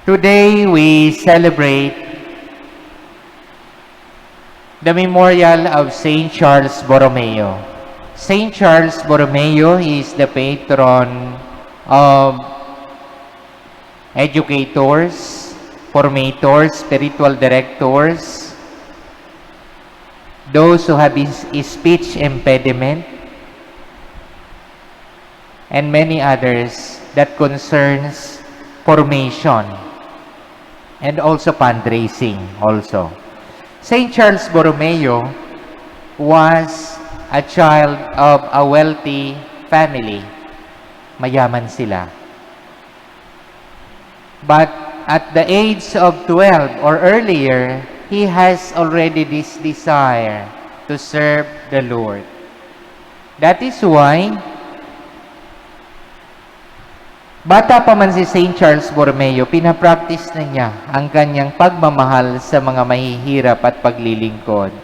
Today we celebrate the memorial of Saint Charles Borromeo. Saint Charles Borromeo is the patron of educators, formators, spiritual directors, those who have speech impediment, and many others that concerns formation and also fundraising also. Saint Charles Borromeo was a child of a wealthy family. Mayaman sila. But at the age of 12 or earlier, he has already this desire to serve the Lord. That is why bata pa man si Saint Charles Borromeo, pinapractice na niya ang kanyang pagmamahal sa mga mahihirap at paglilingkod.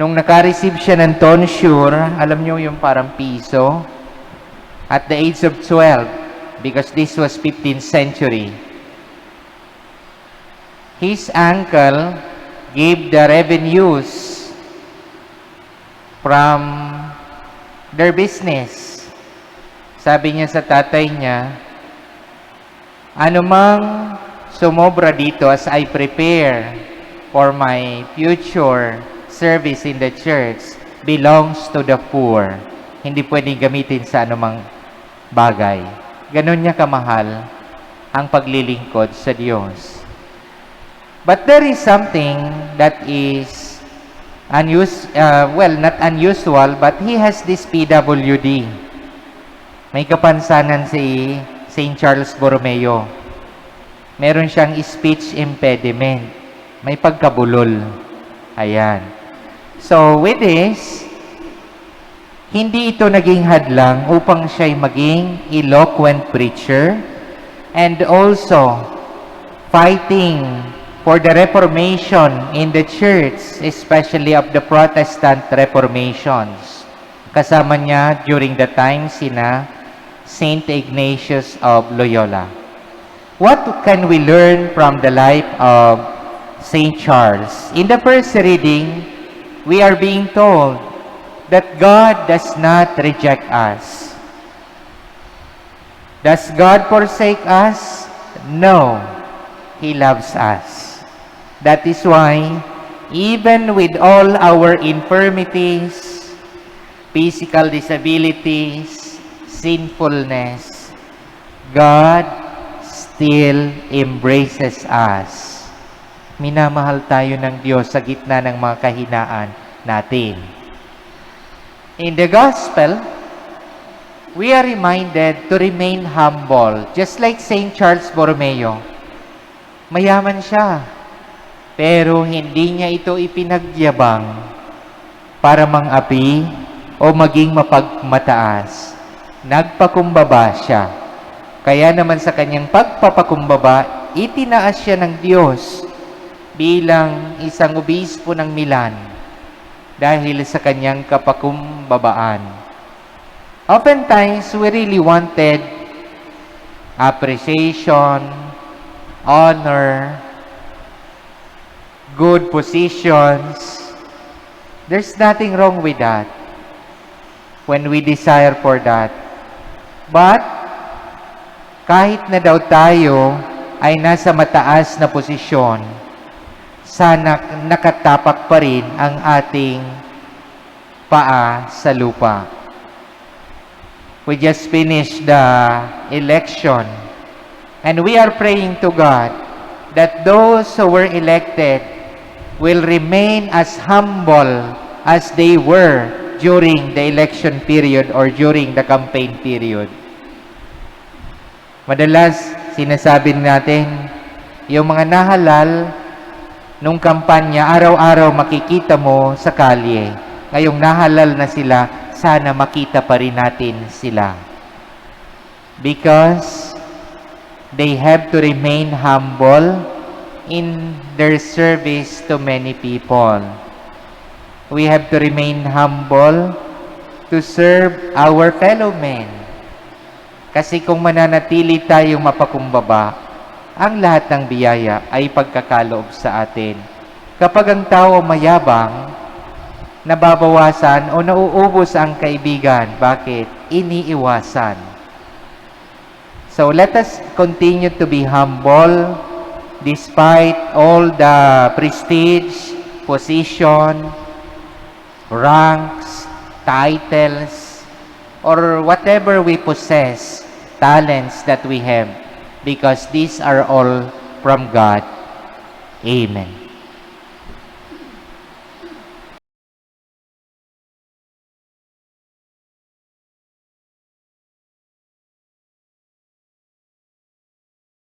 Nung naka-receive siya ng tonsure, alam niyo yung parang piso, at the age of 12, because this was 15th century, his uncle gave the revenues from their business. Sabi niya sa tatay niya, anumang sumobra dito as I prepare for my future service in the church belongs to the poor. Hindi pwedeng gamitin sa anumang bagay. Ganon niya kamahal ang paglilingkod sa Diyos. But there is something that is not unusual, but he has this PWD. May kapansanan si Saint Charles Borromeo. Meron siyang speech impediment. May pagkabulol. Ayan. So, with this, hindi ito naging hadlang upang siya'y maging eloquent preacher and also fighting for the Reformation in the church, especially of the Protestant Reformations. Kasama niya during the time sina Saint Ignatius of Loyola. What can we learn from the life of Saint Charles? In the first reading, we are being told that God does not reject us. Does God forsake us? No. He loves us. That is why, even with all our infirmities, physical disabilities, sinfulness, God still embraces us. Minamahal tayo ng Diyos sa gitna ng mga kahinaan natin. In the Gospel, we are reminded to remain humble, just like Saint Charles Borromeo. Mayaman siya, pero hindi niya ito ipinagyabang para mangapi o maging mapagmataas. Nagpakumbaba siya. Kaya naman sa kanyang pagpapakumbaba, itinaas siya ng Diyos bilang isang obispo ng Milan dahil sa kanyang kapakumbabaan. Oftentimes, we really wanted appreciation, honor, good positions. There's nothing wrong with that when we desire for that. But, kahit na daw tayo ay nasa mataas na posisyon, sana nakatapak pa rin ang ating paa sa lupa. We just finished the election, and we are praying to God that those who were elected will remain as humble as they were during the election period or during the campaign period. Madalas, sinasabi natin, yung mga nahalal nung kampanya, araw-araw makikita mo sa kalye. Ngayong nahalal na sila, sana makita pa rin natin sila. Because they have to remain humble in their service to many people. We have to remain humble to serve our fellow men. Kasi kung mananatili tayong mapakumbaba, ang lahat ng biyaya ay pagkakaloob sa atin. Kapag ang tao mayabang, nababawasan o nauubos ang kaibigan. Bakit? Iniiwasan. So let us continue to be humble despite all the prestige, position, ranks, titles, or whatever we possess, talents that we have, because these are all from God. Amen.